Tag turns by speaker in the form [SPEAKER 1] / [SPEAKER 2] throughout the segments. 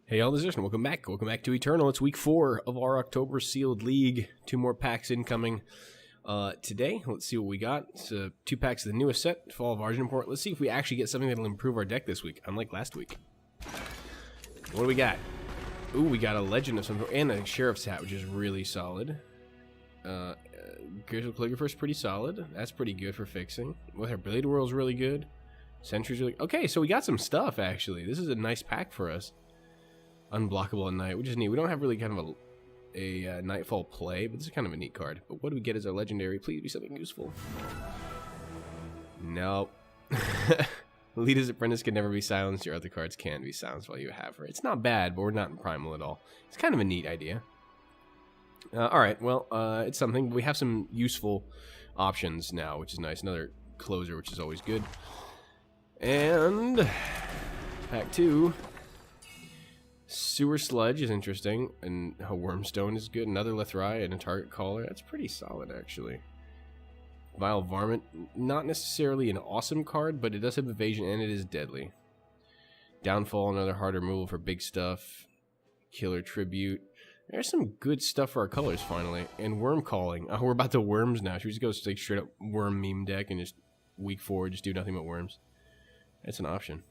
[SPEAKER 1] Hey all, this is Justin. Welcome back. Welcome back to Eternal. It's week 4 of our October Sealed League. 2 more packs incoming today. Let's see what we got. It's 2 packs of the newest set, Fall of Argent Import. Let's see if we actually get something that'll improve our deck this week, unlike last week. What do we got? Ooh, we got a Legend of some sort and a Sheriff's Hat, which is really solid. Grizzle Calligrapher's pretty solid. That's pretty good for fixing. Well, her Blade Whirl's really good. Sentry's really... Okay, so we got some stuff, actually. This is a nice pack for us. Unblockable at night, which is neat. We don't have really kind of a Nightfall play, but this is kind of a neat card. But what do we get as our legendary? Please be something useful. No. Alita's Apprentice can never be silenced. Your other cards can be silenced while you have her. It's not bad, but we're not in Primal at all. It's kind of a neat idea. Alright, well, it's something. We have some useful options now, which is nice. Another closer, which is always good. And pack 2. Sewer Sludge is interesting, and a Wormstone is good. Another Lethrai and a Target Caller. That's pretty solid, actually. Vile Varmint, not necessarily an awesome card, but it does have evasion and it is deadly. Downfall, another hard removal for big stuff. Killer Tribute. There's some good stuff for our colors, finally. And Worm Calling. Oh, we're about to Worms now. Should we just go like, straight up Worm meme deck and just week 4 just do nothing but Worms? That's an option.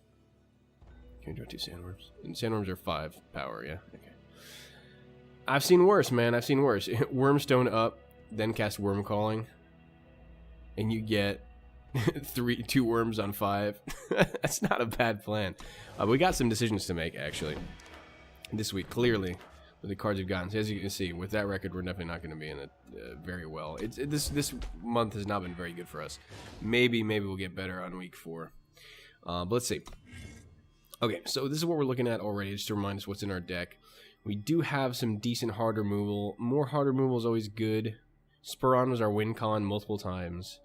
[SPEAKER 1] Can we draw 2 Sandworms? And Sandworms are 5 power, yeah? Okay. I've seen worse, man. I've seen worse. Wormstone up, then cast Worm Calling. And you get 2 worms on 5. That's not a bad plan. We got some decisions to make, actually. This week, clearly, with the cards we've gotten. So as you can see, with that record, we're definitely not going to be in it very well. This month has not been very good for us. Maybe we'll get better on week 4. But let's see. Okay, so this is what we're looking at already, just to remind us what's in our deck. We do have some decent hard removal. More hard removal is always good. Speron was our win con multiple times.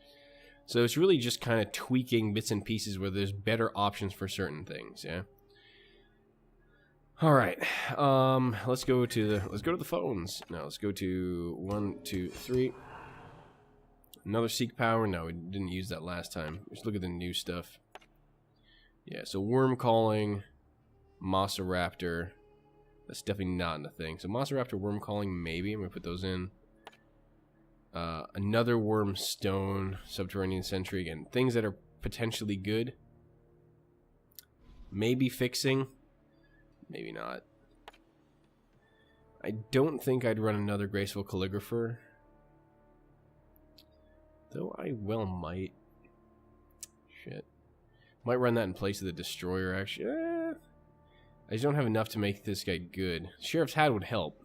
[SPEAKER 1] So it's really just kind of tweaking bits and pieces where there's better options for certain things, yeah? Alright, let's go to the phones. Now let's go to 1, 2, 3. Another Seek Power. No, we didn't use that last time. Let's look at the new stuff. Yeah, so Worm Calling, Mossaraptor. That's definitely not in the thing. So Mossaraptor, Worm Calling, maybe. I'm going to put those in. Another Wormstone, Subterranean Sentry. Again, things that are potentially good. Maybe fixing. Maybe not. I don't think I'd run another Graceful Calligrapher. Though I well might. Shit. Might run that in place of the Destroyer, actually. I just don't have enough to make this guy good. Sheriff's Hat would help.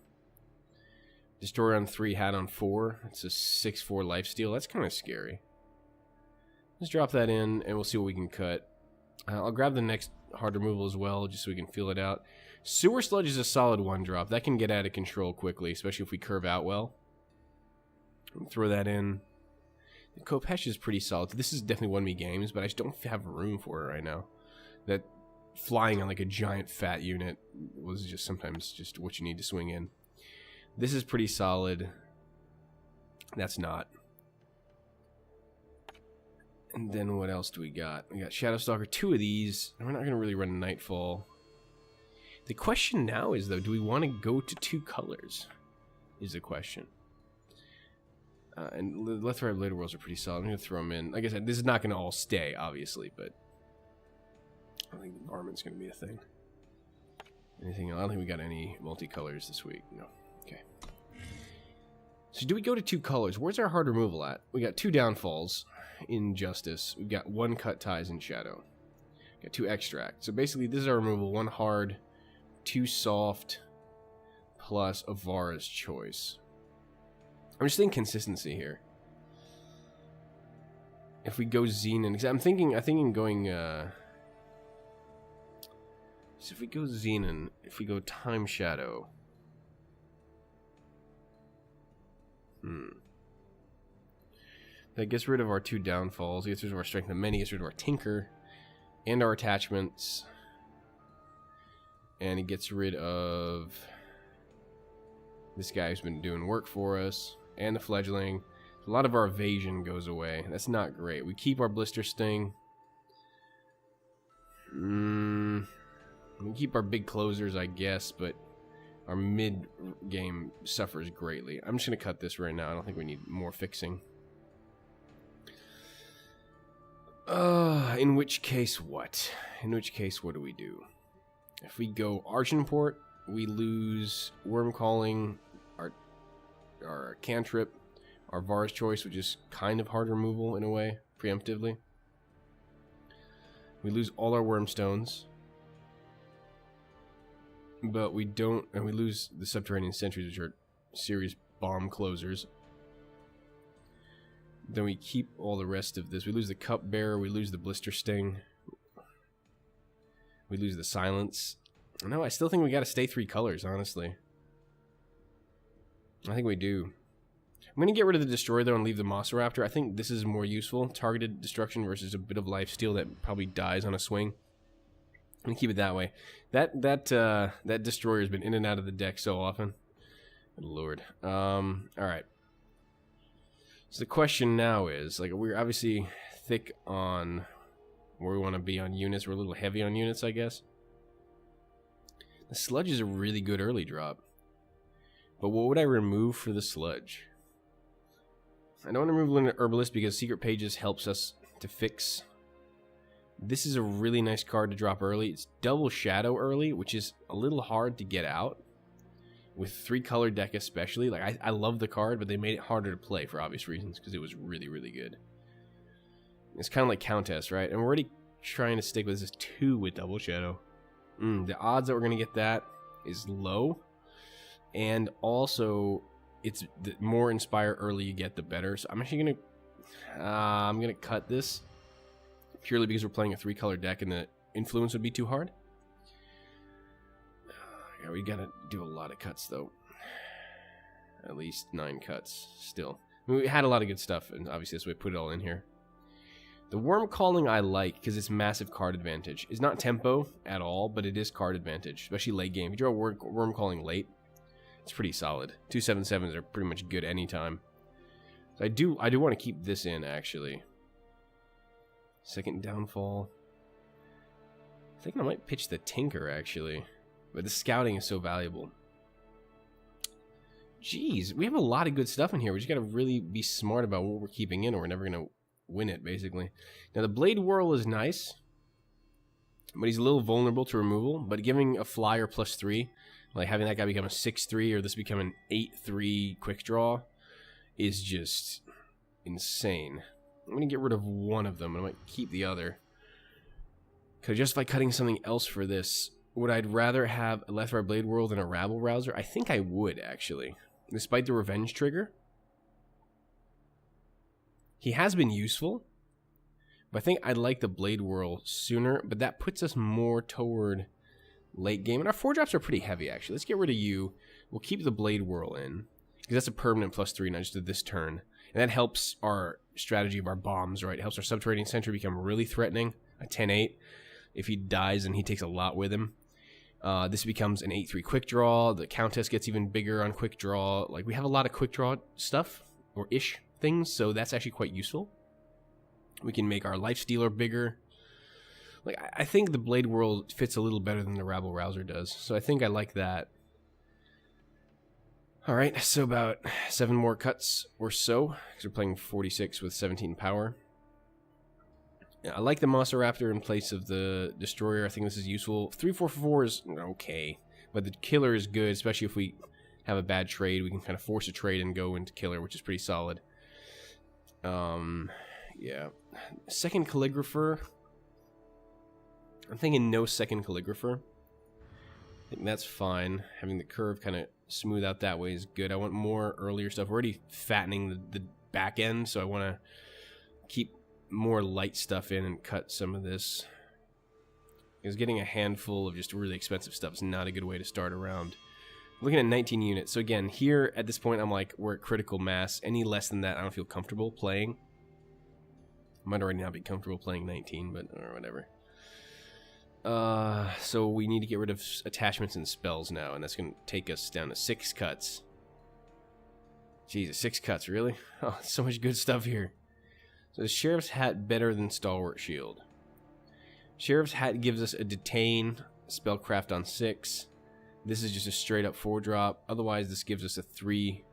[SPEAKER 1] Destroyer on 3, Hat on 4. It's a 6/4 lifesteal. That's kind of scary. Let's drop that in, and we'll see what we can cut. I'll grab the next hard removal as well, just so we can feel it out. Sewer Sludge is a solid 1-drop. That can get out of control quickly, especially if we curve out well. Throw that in. The Kopesh is pretty solid. This is definitely won me games, but I just don't have room for it right now. That flying on like a giant fat unit was just sometimes just what you need to swing in. This is pretty solid. That's not. And then what else do we got? We got Shadowstalker, 2 of these. And we're not going to really run Nightfall. The question now is, though, do we want to go to 2 colors? Is the question. And Lethrai Blade Whirls are pretty solid. I'm going to throw them in. Like I said, this is not going to all stay, obviously, but I think the Varmint's going to be a thing. Anything else? I don't think we got any multicolors this week. No. Okay. So do we go to 2 colors? Where's our hard removal at? We got 2 Downfalls in Justice. We've got 1 Cut Ties in Shadow. We got 2 Extract. So basically, this is our removal. 1 hard, 2 soft, plus Avara's Choice. I'm just thinking consistency here. If we go Xenon, because I'm thinking going. So if we go Xenon, if we go Time Shadow, that gets rid of our 2 Downfalls. It gets rid of our Strength of Many. Gets rid of our Tinker, and our attachments, and it gets rid of this guy who's been doing work for us. And the Fledgling. A lot of our evasion goes away. That's not great. We keep our Blister Sting. We can keep our big closers, I guess, but our mid-game suffers greatly. I'm just going to cut this right now. I don't think we need more fixing. In which case, what? In which case, what do we do? If we go Argentport, we lose Worm Calling, our Cantrip, our Var's Choice, which is kind of hard removal in a way, preemptively. We lose all our Wormstones. But we don't, and we lose the Subterranean Sentries, which are serious bomb closers. Then we keep all the rest of this. We lose the Cupbearer, we lose the Blister Sting. We lose the Silence. No, I still think we gotta stay 3 colors, honestly. I think we do. I'm gonna get rid of the Destroyer, though, and leave the Mossraptor. I think this is more useful. Targeted destruction versus a bit of lifesteal that probably dies on a swing. I'm gonna keep it that way. That Destroyer has been in and out of the deck so often. Good Lord. Alright. So the question now is, like, we're obviously thick on where we want to be on units. We're a little heavy on units, I guess. The Sludge is a really good early drop. But what would I remove for the Sludge? I don't want to remove Limited Herbalist because Secret Pages helps us to fix. This is a really nice card to drop early. It's double Shadow early, which is a little hard to get out. With 3-color deck especially. Like, I love the card, but they made it harder to play for obvious reasons because it was really, really good. It's kind of like Countess, right? And we're already trying to stick with this 2 with Double Shadow. The odds that we're going to get that is low. And also, it's the more Inspire early you get, the better. So I'm actually going to... I'm going to cut this. Purely because we're playing a 3-color deck and the influence would be too hard. Yeah, we gotta do a lot of cuts, though. At least 9 cuts, still. I mean, we had a lot of good stuff, and obviously that's why we put it all in here. The Worm Calling I like, because it's massive card advantage. It's not tempo at all, but it is card advantage, especially late game. If you draw Worm Calling late, it's pretty solid. 2/7/7s are pretty much good anytime. So I do want to keep this in, actually. Second Downfall. I think I might pitch the Tinker, actually. But the scouting is so valuable. Jeez, we have a lot of good stuff in here. We just got to really be smart about what we're keeping in or we're never going to win it, basically. Now, the Blade Whirl is nice. But he's a little vulnerable to removal. But giving a flyer +3, like having that guy become a 6/3 or this become an 8/3 quick draw, is just insane. I'm going to get rid of one of them. I might keep the other. Because just by cutting something else for this... Would I rather have a Left-Right Blade Whirl than a Rabble Rouser? I think I would, actually. Despite the Revenge trigger. He has been useful. But I think I'd like the Blade Whirl sooner. But that puts us more toward late game. And our 4-drops are pretty heavy, actually. Let's get rid of you. We'll keep the Blade Whirl in. Because that's a permanent +3, not just this turn. And that helps our strategy of our bombs, right? It helps our Subterranean Sentry become really threatening. A 10/8. If he dies, and he takes a lot with him. This becomes an 8/3 quick draw. The Countess gets even bigger on quick draw. Like, we have a lot of quick draw stuff, or ish things, so that's actually quite useful. We can make our Lifestealer bigger. Like, I think the Blade Whirl fits a little better than the Rabble Rouser does, so I think I like that. Alright, so about 7 more cuts or so, because we're playing 46 with 17 power. I like the Mossraptor in place of the Destroyer. I think this is useful. 3/4/4 is okay, but the Killer is good, especially if we have a bad trade. We can kind of force a trade and go into Killer, which is pretty solid. Yeah. Second Calligrapher. I'm thinking no second Calligrapher. I think that's fine. Having the curve kind of smooth out that way is good. I want more earlier stuff. We're already fattening the back end, so I want to keep more light stuff in and cut some of this. Because getting a handful of just really expensive stuff is not a good way to start a round. Looking at 19 units. So again, here at this point, I'm like, we're at critical mass. Any less than that, I don't feel comfortable playing. I might already not be comfortable playing 19, but or whatever. So we need to get rid of attachments and spells now, and that's going to take us down to 6 cuts. Jesus, 6 cuts, really? Oh, so much good stuff here. So is Sheriff's Hat better than Stalwart Shield? Sheriff's Hat gives us a Detain, Spellcraft on 6. This is just a straight up 4-drop. Otherwise, this gives us a 3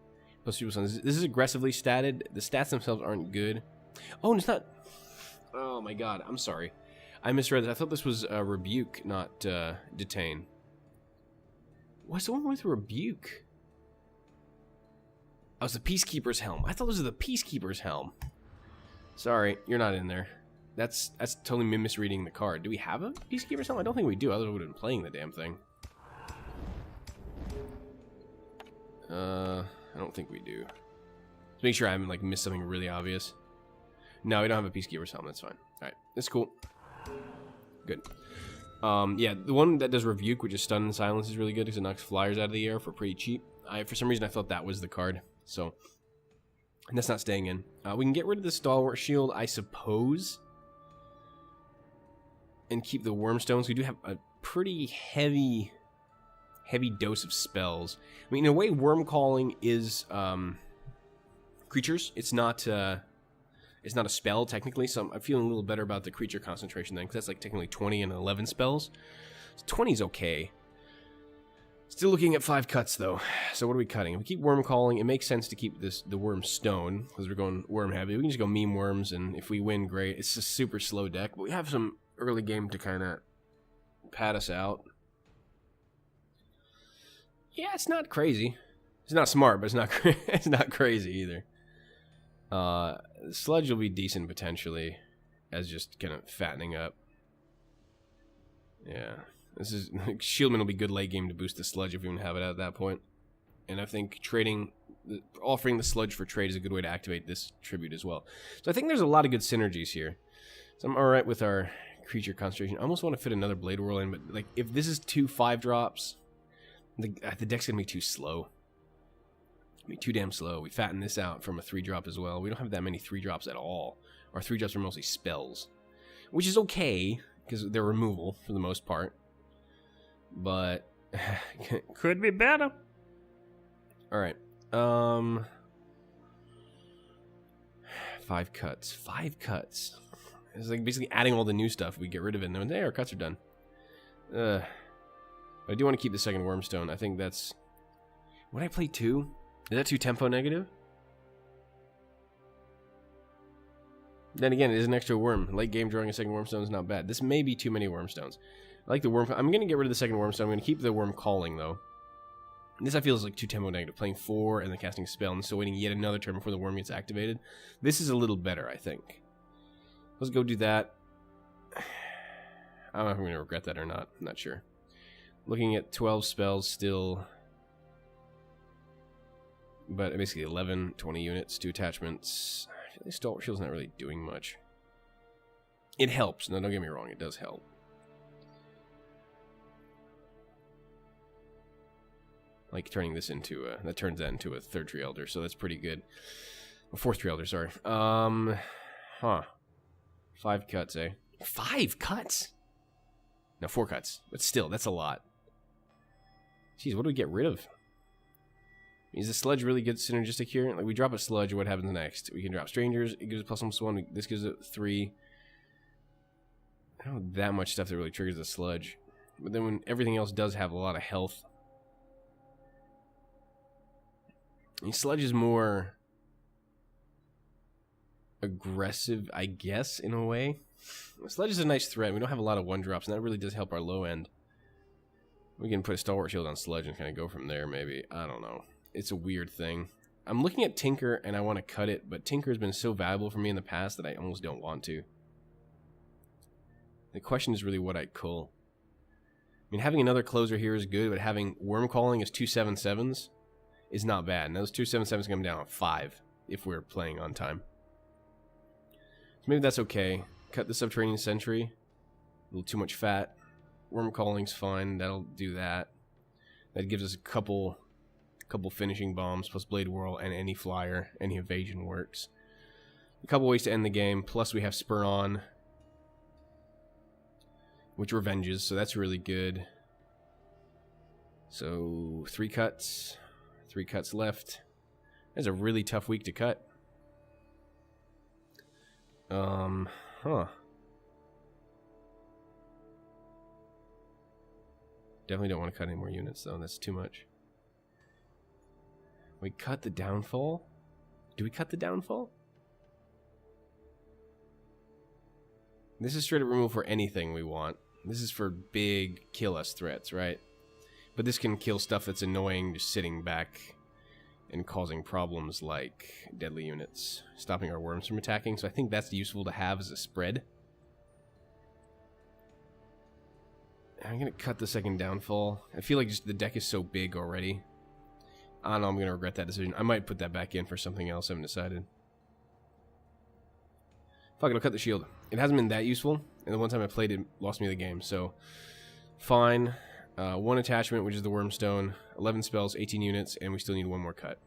[SPEAKER 1] plus 2 plus 1. This is aggressively statted. The stats themselves aren't good. Oh, and it's not. Oh my god, I'm sorry. I misread this. I thought this was Rebuke, not Detain. What's the one with Rebuke? Oh, it's the Peacekeeper's Helm. I thought this was the Peacekeeper's Helm. Sorry, you're not in there. That's totally me misreading the card. Do we have a Peacekeeper's Helm? I don't think we do, otherwise we would have been playing the damn thing. I don't think we do. Let's make sure I haven't like missed something really obvious. No, we don't have a Peacekeeper's Helm. That's fine. Alright, that's cool. Good. Yeah, the one that does Rebuke, which is Stun and Silence, is really good because it knocks flyers out of the air for pretty cheap. For some reason, I thought that was the card. So, and that's not staying in. We can get rid of the Stalwart Shield, I suppose, and keep the Wormstones. We do have a pretty heavy dose of spells. I mean, in a way, Worm Calling is creatures. It's not a spell technically. So I'm feeling a little better about the creature concentration then, because that's like technically 20 and 11 spells. So 20 is okay. Still looking at 5 cuts though. So what are we cutting? If we keep Worm Calling, it makes sense to keep the Worm Stone because we're going Worm heavy. We can just go Meme Worms, and if we win, great. It's a super slow deck, but we have some early game to kind of pad us out. Yeah, it's not crazy. It's not smart, but it's not it's not crazy either. Sludge will be decent potentially, as just kind of fattening up. Yeah. This is Shieldman will be good late game to boost the sludge if we even have it at that point. And I think offering the sludge for trade is a good way to activate this tribute as well. So I think there's a lot of good synergies here. So I'm alright with our creature concentration. I almost want to fit another Blade Whirl in, but like if this is 2 5-drops, the deck's gonna be too slow. It'll be too damn slow. We fatten this out from a 3-drop as well. We don't have that many 3-drops at all. Our 3-drops are mostly spells, which is okay because they're removal for the most part. But could be better. Alright. 5 cuts. 5 cuts. It's like basically adding all the new stuff. We get rid of it and then there, our cuts are done. I do want to keep the second Wormstone. I think that's... Would I play 2? Is that too tempo negative? Then again, it is an extra worm. Late game drawing a second Wormstone is not bad. This may be too many Wormstones. I like the Worm... I'm going to get rid of the second Wormstone. I'm going to keep the Worm Calling, though. This I feel is like too tempo negative. Playing 4 and then casting a spell and still waiting yet another turn before the worm gets activated. This is a little better, I think. Let's go do that. I don't know if I'm going to regret that or not. I'm not sure. Looking at 12 spells still. But basically 11, 20 units, 2 attachments. I feel like Stalwart Shield's not really doing much. It helps. No, don't get me wrong. It does help. Like turning this into a... That turns that into a 3rd Tree Elder, so that's pretty good. A 4th Tree Elder, sorry. 5 cuts, eh? 5 cuts? No, 4 cuts. But still, that's a lot. Jeez, what do we get rid of? Is the sludge really good synergistic here? Like, we drop a sludge, what happens next? We can drop strangers, it gives us +1+1, this gives it 3. I don't know that much stuff that really triggers the sludge. But then when everything else does have a lot of health... I mean, sludge is more... aggressive, I guess, in a way. Sludge is a nice threat. We don't have a lot of 1-drops, and that really does help our low end. We can put a Stalwart Shield on Sludge and kind of go from there, maybe. I don't know. It's a weird thing. I'm looking at Tinker, and I want to cut it, but Tinker has been so valuable for me in the past that I almost don't want to. The question is really what I'd cull. I mean, having another closer here is good, but having Worm Calling as 2 7/7s is not bad. And those 2 7/7s come down on 5 if we're playing on time. So maybe that's okay. Cut the Subterranean Sentry. A little too much fat. Worm Calling's fine. That'll do that. That gives us a couple finishing bombs plus Blade Whirl and any flyer. Any evasion works. A couple ways to end the game. Plus we have Spur On, which revenges, so that's really good. So 3 cuts. 3 cuts left. That's a really tough week to cut. Huh. Definitely don't want to cut any more units, though. That's too much. We cut the downfall? Do we cut the downfall? This is straight up removal for anything we want. This is for big kill us threats, right? But this can kill stuff that's annoying, just sitting back and causing problems like deadly units, stopping our worms from attacking. So I think that's useful to have as a spread. I'm going to cut the second downfall. I feel like just the deck is so big already. I don't know, I'm going to regret that decision. I might put that back in for something else, I haven't decided. Fuck it, I'll cut the shield. It hasn't been that useful, and the one time I played it lost me the game, so fine. 1 attachment, which is the Wormstone, 11 spells, 18 units, and we still need 1 more cut.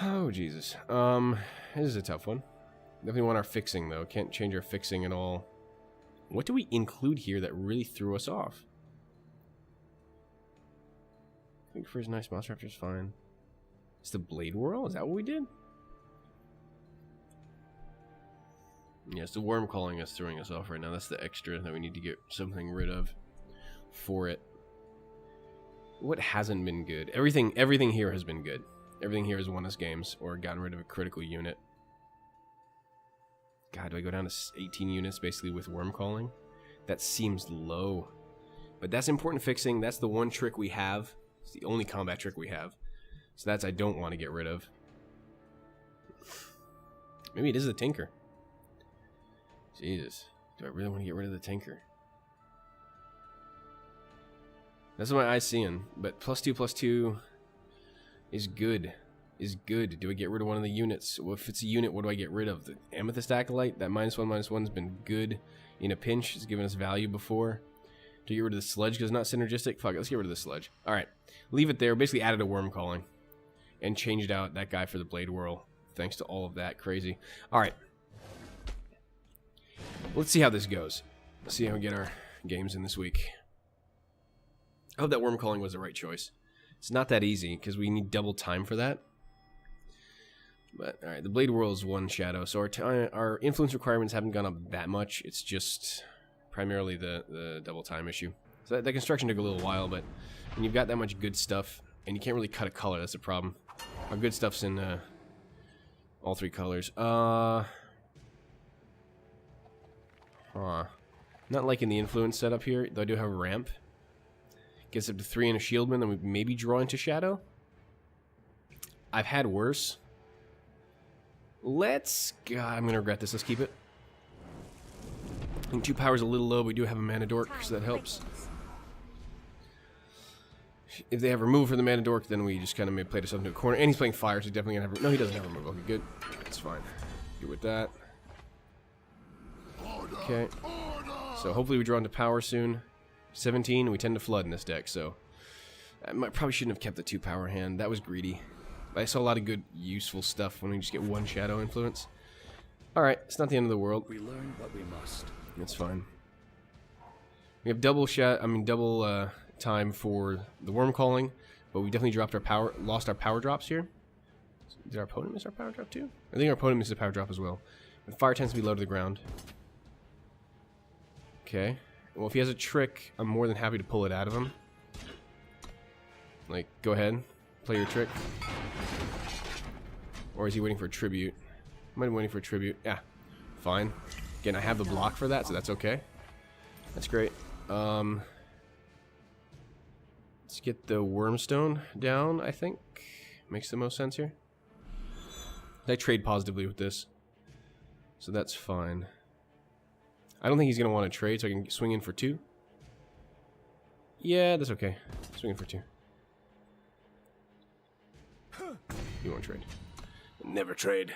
[SPEAKER 1] Oh, Jesus. This is a tough one. Definitely want our fixing, though. Can't change our fixing at all. What do we include here that really threw us off? I think for his nice Mouse Raptor's fine. It's the Blade Whirl? Is that what we did? Yes, the worm calling us, throwing us off right now. That's the extra that we need to get something rid of for it. What hasn't been good? Everything here has been good. Everything here has won us games or gotten rid of a critical unit. God, do I go down to 18 units basically with worm calling? That seems low. But that's important fixing. That's the one trick we have. It's the only combat trick we have. So that's I don't want to get rid of. Maybe it is the Tinker. Jesus. Do I really want to get rid of the Tinker? That's what my eye's seeing. But +2/+2 is good. Is good. Do I get rid of one of the units? Well, if it's a unit, what do I get rid of? The Amethyst Acolyte? That -1/-1 has been good in a pinch. It's given us value before. Do you get rid of the Sludge because it's not synergistic? Fuck it, let's get rid of the Sludge. Alright. Leave it there. Basically added a Worm Calling. And changed out that guy for the Blade Whirl. Thanks to all of that. Crazy. Alright. Let's see how this goes. Let's see how we get our games in this week. I hope that Worm Calling was the right choice. It's not that easy, because we need double time for that. But, alright, the Blade Whirl is 1 shadow, so our influence requirements haven't gone up that much. It's just primarily the double time issue. So that construction took a little while, but when you've got that much good stuff, and you can't really cut a color, that's a problem. Our good stuff's in all 3 colors. Not liking the influence setup here, though I do have a ramp. Gets up to 3 in a shieldman, then we maybe draw into shadow. I've had worse. God, I'm gonna regret this. Let's keep it. I think 2 power's a little low, but we do have a Mana Dork, so that helps. If they have removal for the Mana Dork, then we just kind of may play to something to a corner. And he's playing fire, so he's definitely gonna have. No, he doesn't have removal. Okay, good. That's fine. Good with that. Okay. So hopefully we draw into power soon. 17, we tend to flood in this deck, so I probably shouldn't have kept the 2 power hand. That was greedy. I saw a lot of good, useful stuff when we just get 1 shadow influence. Alright, it's not the end of the world.
[SPEAKER 2] We learn what we must.
[SPEAKER 1] It's fine. We have double time for the Worm Calling, but we definitely lost our power drops here. Did our opponent miss our power drop too? I think our opponent missed a power drop as well. And fire tends to be low to the ground. Okay. Well, if he has a trick, I'm more than happy to pull it out of him. Like, go ahead. Play your trick. Or is he waiting for a tribute? Might be waiting for a tribute. Yeah. Fine. Again, I have the block for that, so that's okay. That's great. Let's get the Wormstone down, I think. Makes the most sense here. I trade positively with this. So that's fine. I don't think he's going to want to trade, so I can swing in for 2. Yeah, that's okay. Swing in for 2. You won't trade. Never trade.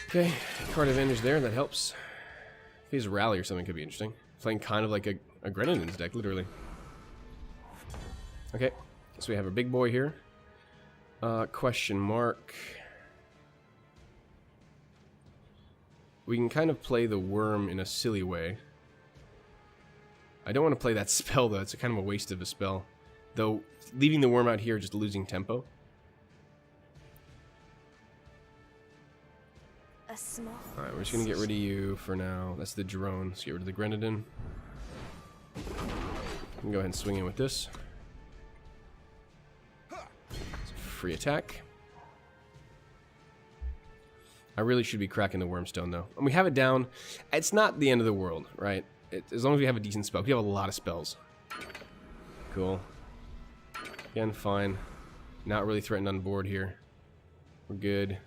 [SPEAKER 1] Okay, card advantage there, that helps. If he has a rally or something, could be interesting. Playing kind of like a Grenadin's deck, literally. Okay, so we have a big boy here. Question mark. We can kind of play the worm in a silly way. I don't want to play that spell, though. It's kind of a waste of a spell. Though, leaving the worm out here, just losing tempo.
[SPEAKER 2] A small.
[SPEAKER 1] Alright, we're just gonna get rid of you for now. That's the drone. Let's get rid of the Grenadin. We can go ahead and swing in with this. It's a free attack. I really should be cracking the Wormstone, though. And we have it down. It's not the end of the world, right? As long as we have a decent spell. We have a lot of spells. Cool. Again, fine. Not really threatened on board here. We're good.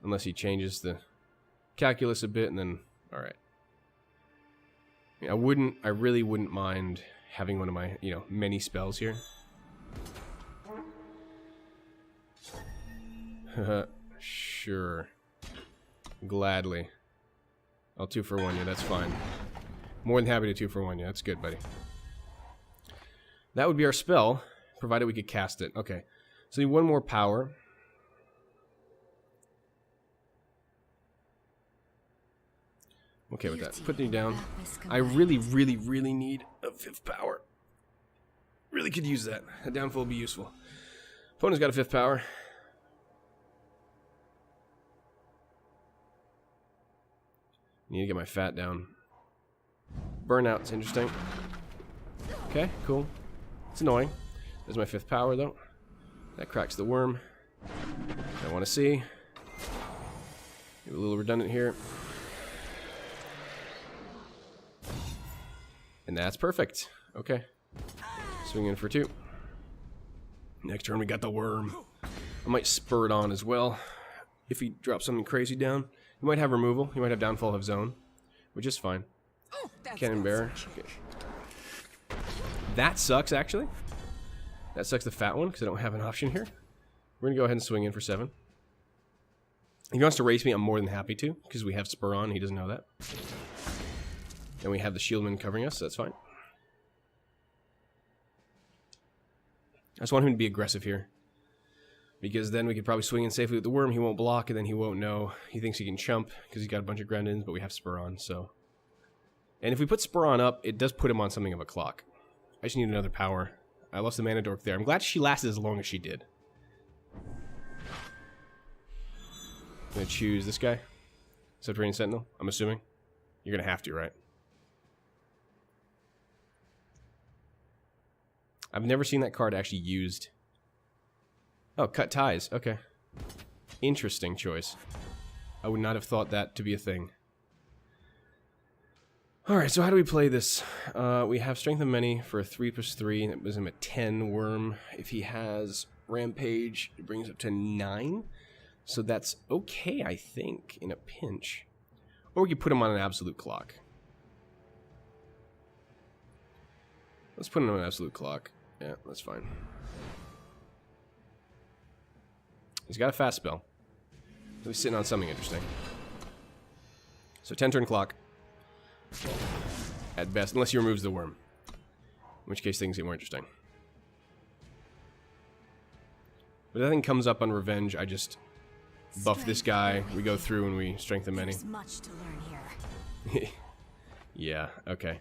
[SPEAKER 1] Unless he changes the calculus a bit, and then... Alright. I really wouldn't mind having one of my, many spells here. Sure. Gladly. I'll 2 for 1 you, that's fine. More than happy to 2 for 1 you, that's good, buddy. That would be our spell, provided we could cast it. Okay. So we need 1 more power. Okay with that. Putting you down. I really, really, really need a 5th power. Really could use that. A downfall would be useful. Opponent's got a 5th power. Need to get my fat down. Burnout's interesting. Okay, cool. It's annoying. There's my 5th power, though. That cracks the worm. I want to see. Get a little redundant here. And that's perfect. Okay. Swing in for 2. Next turn we got the worm. I might spur it on as well. If he drops something crazy down. He might have removal. He might have downfall of zone. Which is fine. Cannon bearer. Okay. That sucks, actually. That sucks the fat one, because I don't have an option here. We're going to go ahead and swing in for 7. If he wants to race me, I'm more than happy to, because we have spur on. He doesn't know that. And we have the shieldman covering us, so that's fine. I just want him to be aggressive here. Because then we could probably swing in safely with the worm, he won't block, and then he won't know. He thinks he can chump, because he's got a bunch of Grendins, but we have spur on, so... And if we put spur on up, it does put him on something of a clock. I just need another power. I lost the mana dork there. I'm glad she lasted as long as she did. I'm going to choose this guy. Subterranean Sentinel, I'm assuming. You're going to have to, right? I've never seen that card actually used. Oh, cut ties. Okay. Interesting choice. I would not have thought that to be a thing. Alright, so how do we play this? We have Strength of Many for a 3+3. That gives him a 10 worm. If he has Rampage, it brings up to 9. So that's okay, I think, in a pinch. Or we could put him on an absolute clock. Let's put him on an absolute clock. Yeah, that's fine. He's got a fast spell. So he's sitting on something interesting. So 10 turn clock. At best, unless he removes the worm. In which case things get more interesting. But if that thing comes up on revenge, I just buff this guy, we go through and we strengthen many.
[SPEAKER 2] There's much to learn here.
[SPEAKER 1] Yeah, okay.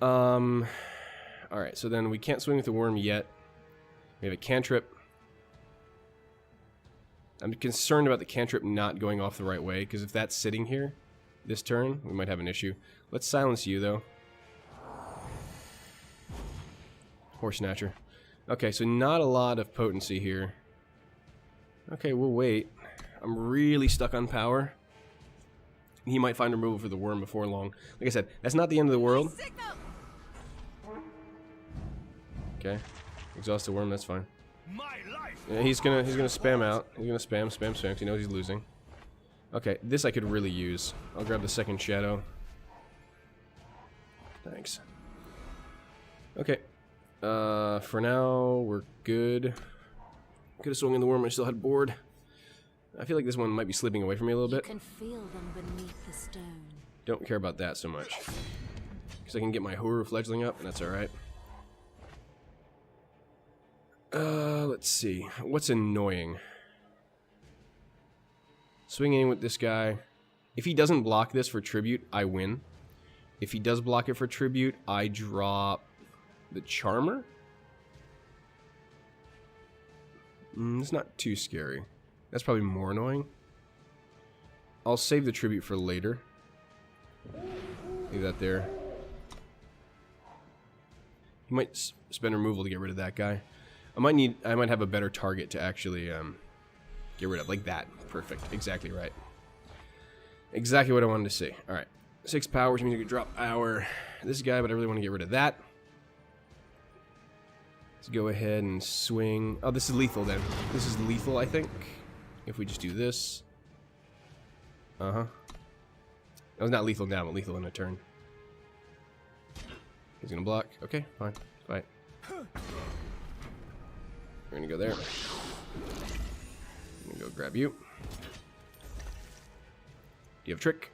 [SPEAKER 1] Alright, so then we can't swing with the worm yet. We have a cantrip. I'm concerned about the cantrip not going off the right way, because if that's sitting here this turn, we might have an issue. Let's silence you, though. Horse Snatcher. Okay, so not a lot of potency here. Okay, we'll wait. I'm really stuck on power. He might find removal for the worm before long. Like I said, that's not the end of the world. Okay. Exhaust the worm, that's fine. Yeah, he's gonna spam out. He's gonna spam, because he knows he's losing. Okay, this I could really use. I'll grab the second shadow. Thanks. Okay. For now, we're good. Could have swung in the worm when I still had board. I feel like this one might be slipping away from me a little bit.
[SPEAKER 2] You can feel them beneath the stone.
[SPEAKER 1] Don't care about that so much. Because I can get my Horu fledgling up, and that's alright. Let's see. What's annoying? Swinging in with this guy. If he doesn't block this for tribute, I win. If he does block it for tribute, I drop the Charmer. It's not too scary. That's probably more annoying. I'll save the tribute for later. Leave that there. You might spend removal to get rid of that guy. I might have a better target to actually get rid of. Like that. Perfect. Exactly right. Exactly what I wanted to see. Alright. 6 power, which means you can drop this guy, but I really want to get rid of that. Let's go ahead and swing. Oh, this is lethal then. This is lethal, I think. If we just do this. Uh-huh. That was not lethal now, but lethal in a turn. He's gonna block. Okay, fine. Fight. We're gonna go there. I'm gonna go grab you. Do you have trick?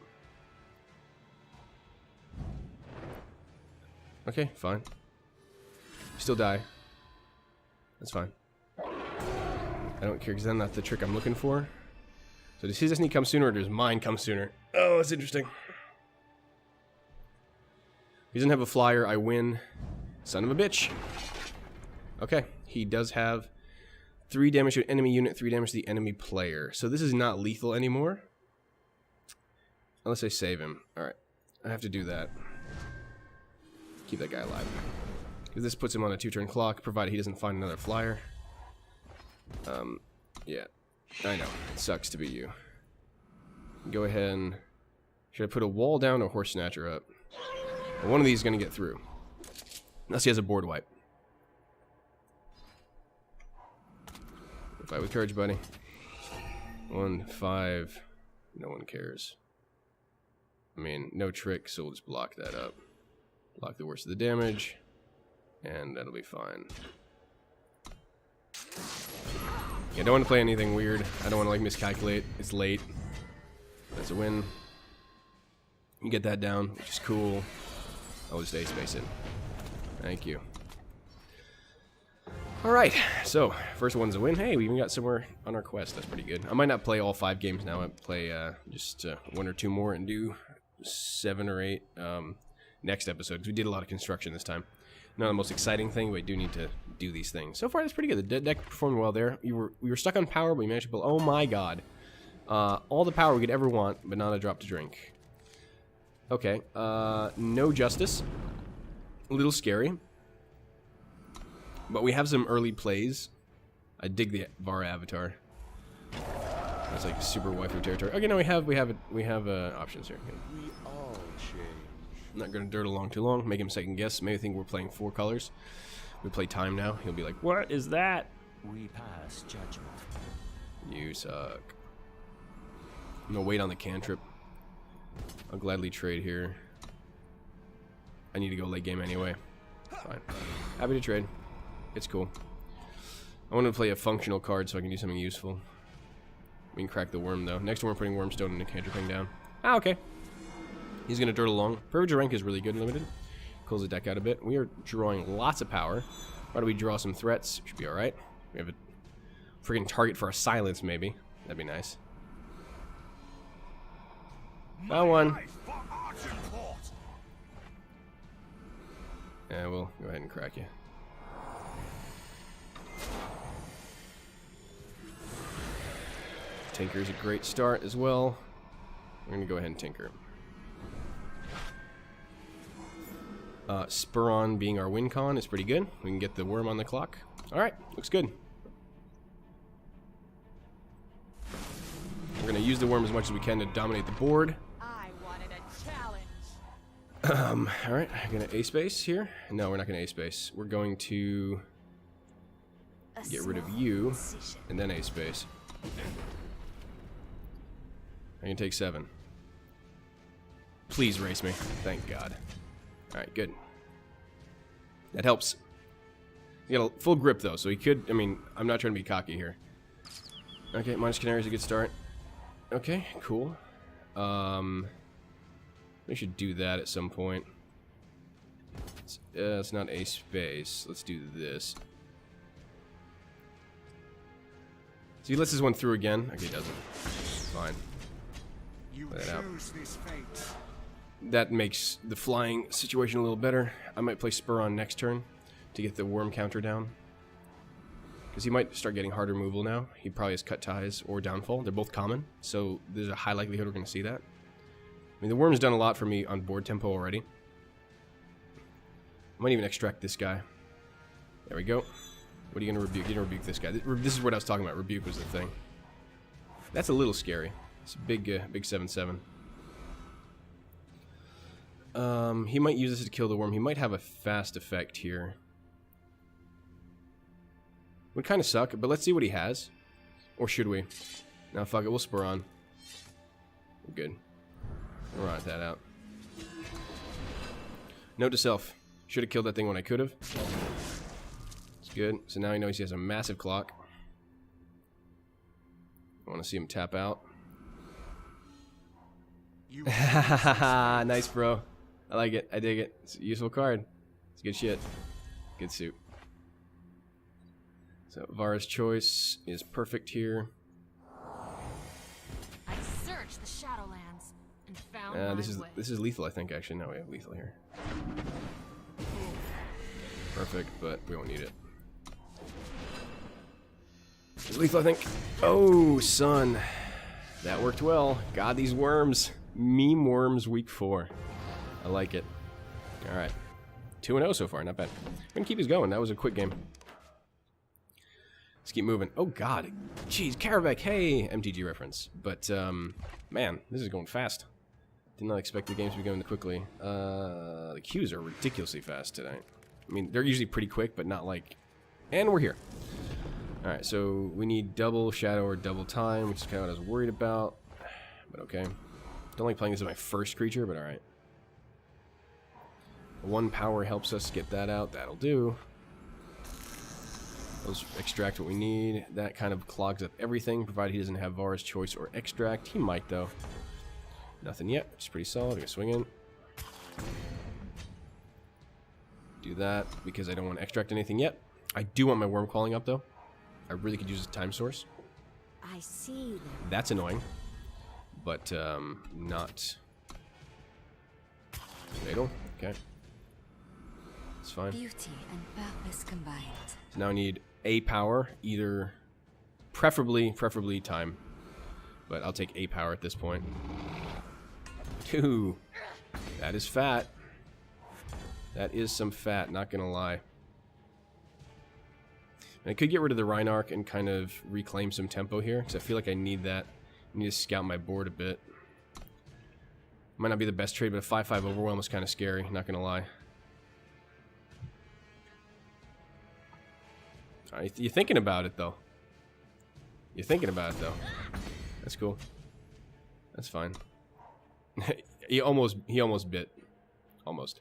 [SPEAKER 1] Okay, fine. Still die. That's fine. I don't care because that's not the trick I'm looking for. So does his need come sooner or does mine come sooner? Oh, that's interesting. He doesn't have a flyer. I win. Son of a bitch. Okay. He does have 3 damage to an enemy unit, 3 damage to the enemy player. So this is not lethal anymore. Unless I save him. Alright. I have to do that. Keep that guy alive. Because this puts him on a 2-turn clock, provided he doesn't find another flyer. Yeah. I know. It sucks to be you. Go ahead and... Should I put a wall down or horse snatcher up? Well, one of these is going to get through. Unless he has a board wipe. Fight with courage, buddy. 1, 5. No one cares. I mean, no trick, so we'll just block that up. Block the worst of the damage. And that'll be fine. Yeah, don't want to play anything weird. I don't want to, like, miscalculate. It's late. That's a win. You get that down, which is cool. I'll just A-space it. Thank you. Alright, so, first one's a win. Hey, we even got somewhere on our quest. That's pretty good. I might not play all 5 games now. I might play just 1 or 2 more and do 7 or 8 next episode. Because we did a lot of construction this time. Not the most exciting thing, but we do need to do these things. So far, that's pretty good. The deck performed well there. We were stuck on power, but we managed to build... Oh my god. All the power we could ever want, but not a drop to drink. Okay, no justice. A little scary. But we have some early plays. I dig the Vara avatar. It's like super waifu territory. Okay, no, we have options here. Okay.
[SPEAKER 3] We all change.
[SPEAKER 1] I'm not gonna dirt along too long. Make him second guess. Maybe think we're playing 4 colors. We play time now. He'll be like, "What is that?"
[SPEAKER 3] We pass judgment.
[SPEAKER 1] You suck. I'm gonna wait on the cantrip. I'll gladly trade here. I need to go late game anyway. Fine. Happy to trade. It's cool. I want to play a functional card so I can do something useful. We can crack the worm though. Next one we're putting Wormstone and the cantrip thing down. Ah, okay. He's gonna dirt along. Privilege of Rank is really good in limited. Cools the deck out a bit. We are drawing lots of power. Why do we draw some threats? Should be alright. We have a freaking target for our silence, maybe. That'd be nice. That one. Yeah, we'll go ahead and crack you. Tinker's a great start as well. We're gonna go ahead and tinker. Spur on being our win con is pretty good. We can get the worm on the clock. Alright, looks good. We're gonna use the worm as much as we can to dominate the board.
[SPEAKER 2] I wanted a challenge.
[SPEAKER 1] Alright, I'm gonna A-space here. No, we're not gonna A-space. We're going to get rid of you, and then A-space. I can take 7. Please race me. Thank God. Alright, good. That helps. He got a full grip, though, so he could... I mean, I'm not trying to be cocky here. Okay, minus Canary is a good start. Okay, cool. We should do that at some point. It's not A-space. Let's do this. So he lets this one through again. Okay, he doesn't. Fine.
[SPEAKER 3] You choose this fate.
[SPEAKER 1] That makes the flying situation a little better. I might play Spur on next turn to get the worm counter down. Because he might start getting harder removal now. He probably has Cut Ties or Downfall. They're both common, so there's a high likelihood we're going to see that. I mean, the Worm's done a lot for me on board tempo already. I might even extract this guy. There we go. What are you going to rebuke? You're going to rebuke this guy. This is what I was talking about. Rebuke was the thing. That's a little scary. It's a big 7/7. He might use this to kill the Worm. He might have a fast effect here. Would kind of suck, but let's see what he has. Or should we? No, fuck it. We'll spur on. We're good. We'll ride that out. Note to self. Should have killed that thing when I could have. It's good. So now he knows he has a massive clock. I want to see him tap out. Nice, bro. I like it. I dig it. It's a useful card. It's good shit. Good suit. So Vara's Choice is perfect here.
[SPEAKER 2] I searched the Shadowlands and found
[SPEAKER 1] this is lethal, I think. Actually, no, we have lethal here. Perfect, but we won't need it. It's lethal, I think. Oh, son, that worked well. God, these worms. Meme worms week 4. I like it. All right, 2-0 so far. Not bad. We can keep this going. That was a quick game. Let's keep moving. Oh, God. Jeez, Karavek. Hey, MTG reference. But, man, this is going fast. Did not expect the games to be going quickly. The queues are ridiculously fast tonight. I mean, they're usually pretty quick, but not like... And we're here. Alright, so we need double shadow or double time, which is kind of what I was worried about. But okay. Don't like playing this as my first creature, but alright. 1 power helps us get that out. That'll do. Let's extract what we need. That kind of clogs up everything, provided he doesn't have Vara's Choice or Extract. He might, though. Nothing yet, which is pretty solid. I'm going to swing in. Do that, because I don't want to extract anything yet. I do want my Worm calling up, though. I really could use a time source.
[SPEAKER 4] I see them.
[SPEAKER 1] That's annoying. But, not... fatal? Okay. That's fine.
[SPEAKER 4] Beauty and purpose combined.
[SPEAKER 1] So now I need a power, either preferably time, but I'll take a power at this point. 2. That is fat. That is some fat, not gonna lie. And I could get rid of the Rhinarch and kind of reclaim some tempo here, because I feel like I need that. I need to scout my board a bit. Might not be the best trade, but a 5/5 Overwhelm is kind of scary, not gonna lie. You're thinking about it, though. You're thinking about it, though. That's cool. That's fine. he almost bit. Almost.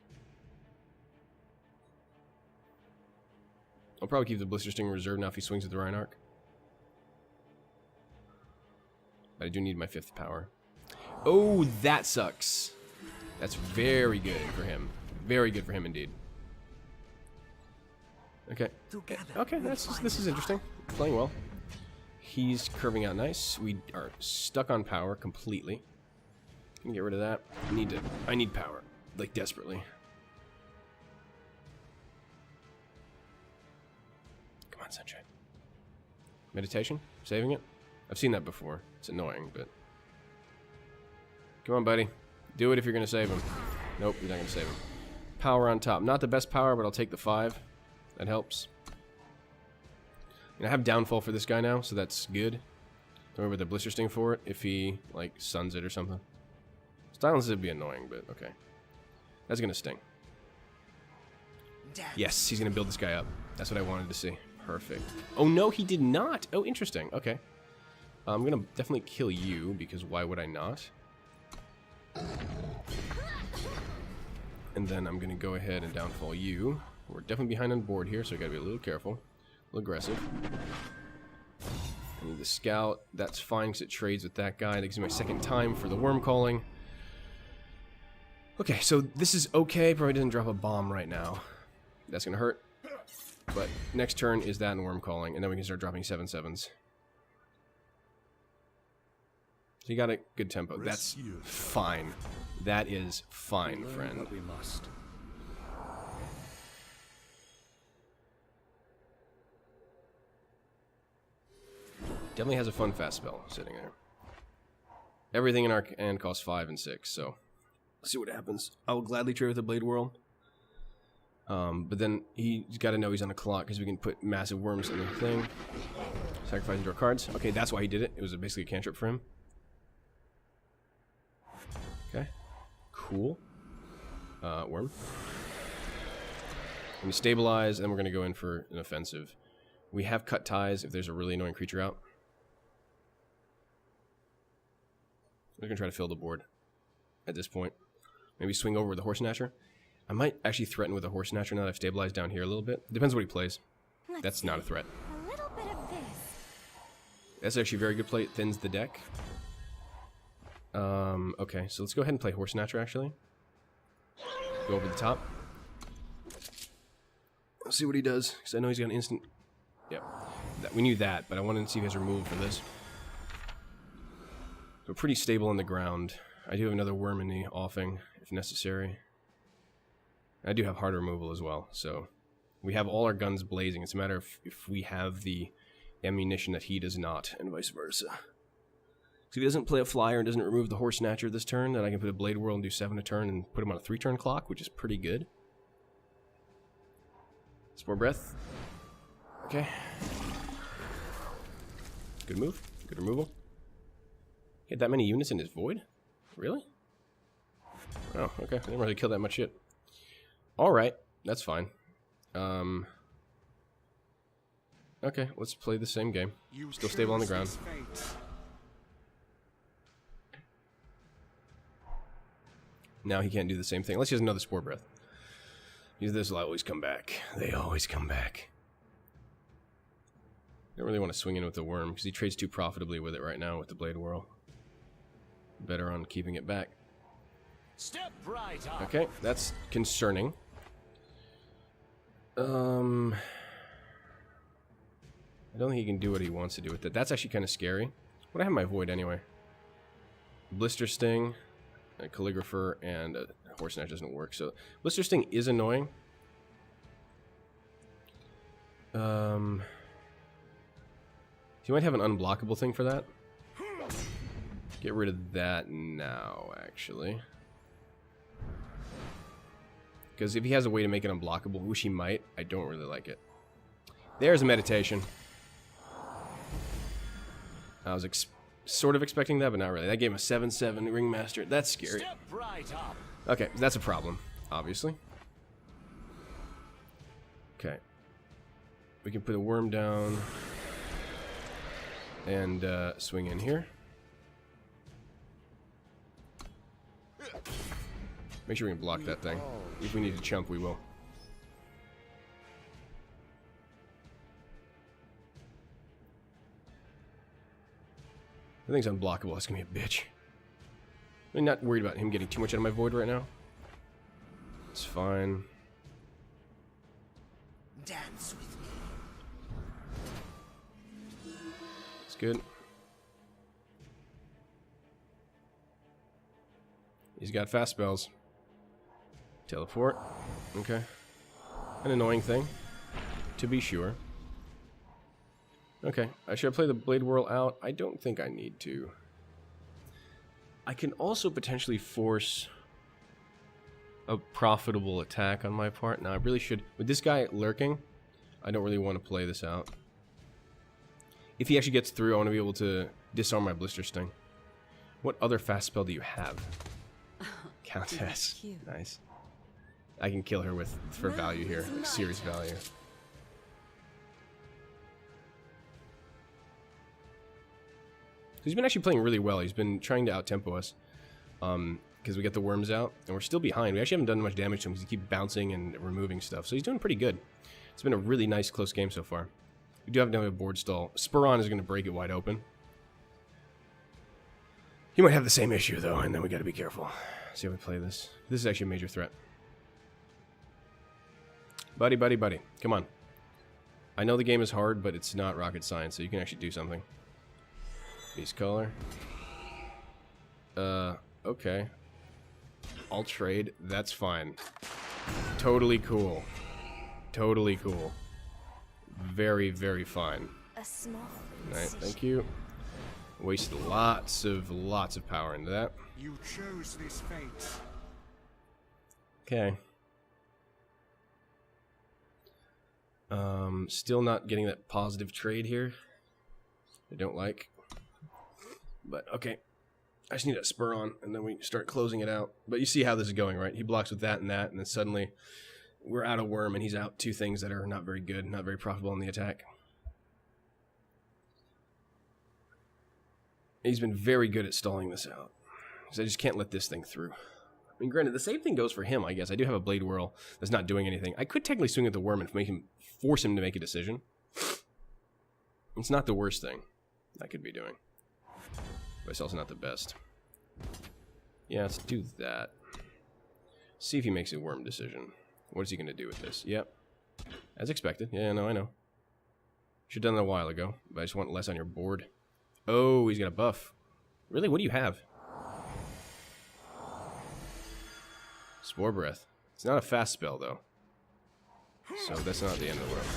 [SPEAKER 1] I'll probably keep the Blister Sting in reserve now if he swings with the Rhinarch. But I do need my 5th power. Oh, that sucks. That's very good for him. Very good for him indeed. Okay. Okay, this is interesting. Playing well. He's curving out nice. We are stuck on power completely. Can get rid of that. I need power, like desperately. Come on, Sunshine. Meditation? Saving it? I've seen that before. It's annoying, but come on, buddy. Do it if you're gonna save him. Nope, you're not gonna save him. Power on top. Not the best power, but I'll take the 5. That helps. And I have downfall for this guy now, so that's good. Don't worry about the Blister Sting for it if he, like, suns it or something. Silence would be annoying, but okay. That's gonna sting. Yes, he's gonna build this guy up. That's what I wanted to see. Perfect. Oh, no, he did not. Oh, interesting. Okay. I'm gonna definitely kill you, because why would I not? And then I'm gonna go ahead and downfall you. We're definitely behind on board here, so we gotta be a little careful. A little aggressive. I need the scout. That's fine because it trades with that guy. That gives me my 2nd time for the worm calling. Okay, so this is okay. Probably doesn't drop a bomb right now. That's gonna hurt. But next turn is that and worm calling, and then we can start dropping 7/7s. So you got a good tempo. That's fine. That is fine, friend.
[SPEAKER 3] We must.
[SPEAKER 1] Definitely has a fun fast spell sitting there. Everything in our hand costs 5 and 6, so let's see what happens. I will gladly trade with the Blade Whirl. But then he's got to know he's on a clock because we can put massive worms in the thing. Sacrifice and draw cards. Okay, that's why he did it. It was basically a cantrip for him. Okay. Cool. Worm. I'm going to stabilize, and we're going to go in for an offensive. We have cut ties if there's a really annoying creature out. We're going to try to fill the board at this point. Maybe swing over with the Horse Snatcher. I might actually threaten with a Horse Snatcher now that I've stabilized down here a little bit. Depends what he plays. That's not a threat.
[SPEAKER 4] A little bit of this.
[SPEAKER 1] That's actually a very good play. It thins the deck. Okay, so let's go ahead and play Horse Snatcher, actually. Go over the top. Let's see what he does, because I know he's got an instant... Yep. We knew that, but I wanted to see if he has removal for this. So pretty stable on the ground. I do have another worm in the offing, if necessary. I do have hard removal as well, so... We have all our guns blazing. It's a matter of if we have the ammunition that he does not, and vice versa. So if he doesn't play a flyer and doesn't remove the Horse Snatcher this turn, then I can put a Blade Whirl and do 7 a turn and put him on a 3-turn clock, which is pretty good. Spore Breath. Okay. Good move. Good removal. He had that many units in his Void? Really? Oh, okay. I didn't really kill that much shit. Alright. That's fine. Okay, let's play the same game. Still stable on the ground. Now he can't do the same thing. Unless he has another Spore Breath. This will always come back. They always come back. I don't really want to swing in with the worm, because he trades too profitably with it right now with the Blade Whirl. Better on keeping it back.
[SPEAKER 3] Step right up.
[SPEAKER 1] Okay, that's concerning. I don't think he can do what he wants to do with it. That's actually kind of scary. What I have in my Void anyway? Blister Sting, a Calligrapher, and a Horse Snatch doesn't work. So Blister Sting is annoying. He might have an unblockable thing for that. Get rid of that now, actually. Because if he has a way to make it unblockable, which he might, I don't really like it. There's a meditation. I was sort of expecting that, but not really. That gave him a 7/7 Ringmaster. That's scary.
[SPEAKER 3] Step right up.
[SPEAKER 1] Okay, that's a problem, obviously. Okay. We can put a worm down and swing in here. Make sure we can block that thing. If we need to chump, we will. The thing's unblockable. That's gonna be a bitch. I'm not worried about him getting too much out of my Void right now. It's fine.
[SPEAKER 3] Dance with me.
[SPEAKER 1] It's good. He's got fast spells. Teleport. Okay. An annoying thing, to be sure. Okay, should I play the Blade Whirl out? I don't think I need to. I can also potentially force a profitable attack on my part. Now, I really should. With this guy lurking, I don't really want to play this out. If he actually gets through, I want to be able to disarm my Blister Sting. What other fast spell do you have? Countess. Nice. I can kill her for value here, like serious value. He's been actually playing really well. He's been trying to out-tempo us. Because we get the worms out, and we're still behind. We actually haven't done much damage to him because he keeps bouncing and removing stuff. So he's doing pretty good. It's been a really nice, close game so far. We do have to have a board stall. Speron is going to break it wide open. He might have the same issue, though, and then we got to be careful. See how we play this. This is actually a major threat. Buddy, buddy, buddy. Come on. I know the game is hard, but it's not rocket science, so you can actually do something. Beast color. Okay. I'll trade. That's fine. Totally cool. Totally cool. Very, very fine.
[SPEAKER 4] A small
[SPEAKER 1] Alright,
[SPEAKER 4] incision.
[SPEAKER 1] thank you. Wasted lots of power into that.
[SPEAKER 3] You chose this fate.
[SPEAKER 1] Okay. Still not getting that positive trade here. I don't like. But, okay. I just need a spur on, and then we start closing it out. But you see how this is going, right? He blocks with that, and then suddenly we're out of worm, and he's out two things that are not very good, not very profitable in the attack. He's been very good at stalling this out. Because I just can't let this thing through. I mean, granted, the same thing goes for him, I guess. I do have a Blade Whirl that's not doing anything. I could technically swing at the worm and force him to make a decision. It's not the worst thing I could be doing. But it's also not the best. Yeah, let's do that. See if he makes a worm decision. What is he going to do with this? Yep. As expected. Yeah, no, I know. Should have done that a while ago. But I just want less on your board. Oh, he's got a buff. Really? What do you have? Spore Breath. It's not a fast spell, though. So that's not the end of the world.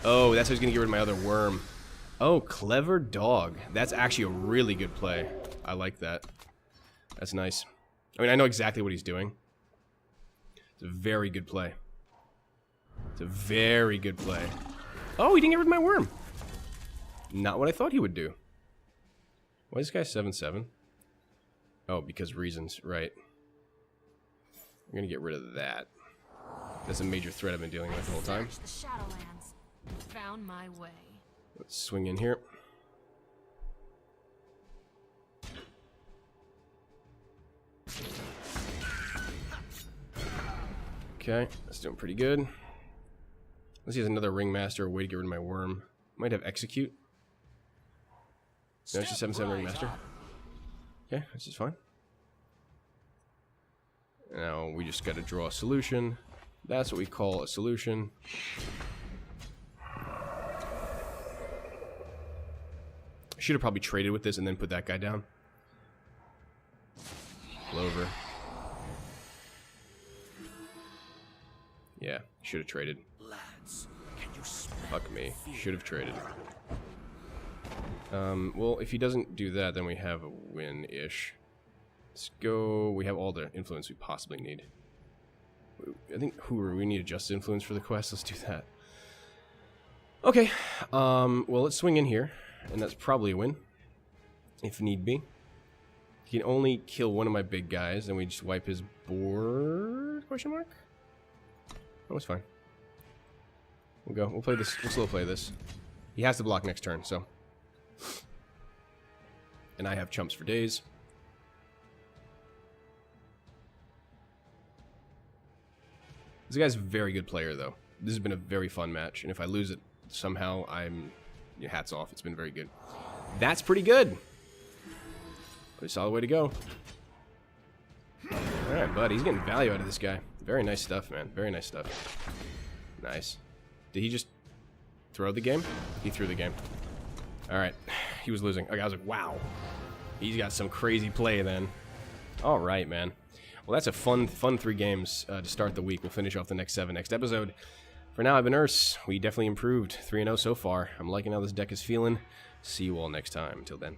[SPEAKER 1] Oh, that's how he's going to get rid of my other worm. Oh, Clever Dog. That's actually a really good play. I like that. That's nice. I mean, I know exactly what he's doing. It's a very good play. It's a very good play. Oh, he didn't get rid of my worm. Not what I thought he would do. Why is this guy 7/7? Oh, because reasons. Right. I'm going to get rid of that. That's a major threat I've been dealing with the whole time.
[SPEAKER 2] Searched the Shadowlands and found my way.
[SPEAKER 1] Let's swing in here. Okay, that's doing pretty good. Unless he has another Ringmaster, a way to get rid of my worm. Might have Execute. No, it's just 7/7 Ringmaster. Okay, this is fine. Now we just got to draw a solution. That's what we call a solution. I should have probably traded with this and then put that guy down. Clover. Yeah, should have traded.
[SPEAKER 3] Lads, can you smell
[SPEAKER 1] Fuck me.
[SPEAKER 3] fear?
[SPEAKER 1] Should have traded. Well, if he doesn't do that, then we have a win-ish. Let's go. We have all the influence we possibly need. I think we need a Justice influence for the quest. Let's do that. Okay. Well, let's swing in here, and that's probably a win, if need be. He can only kill one of my big guys, and we just wipe his board? Question mark? Oh, it's fine. We'll go. We'll play this. We'll slow play this. He has to block next turn, so. And I have chumps for days. This guy's a very good player, though. This has been a very fun match, and if I lose it somehow, hats off. It's been very good. That's pretty good. Pretty solid way to go. Alright, bud. He's getting value out of this guy. Very nice stuff, man. Very nice stuff. Nice. Did he just throw the game? He threw the game. Alright. He was losing. Okay, I was like, wow. He's got some crazy play then. Alright, man. Well, that's a fun 3 games to start the week. We'll finish off the next 7 next episode. For now, I've been Urs. We definitely improved. 3-0 so far. I'm liking how this deck is feeling. See you all next time. Until then.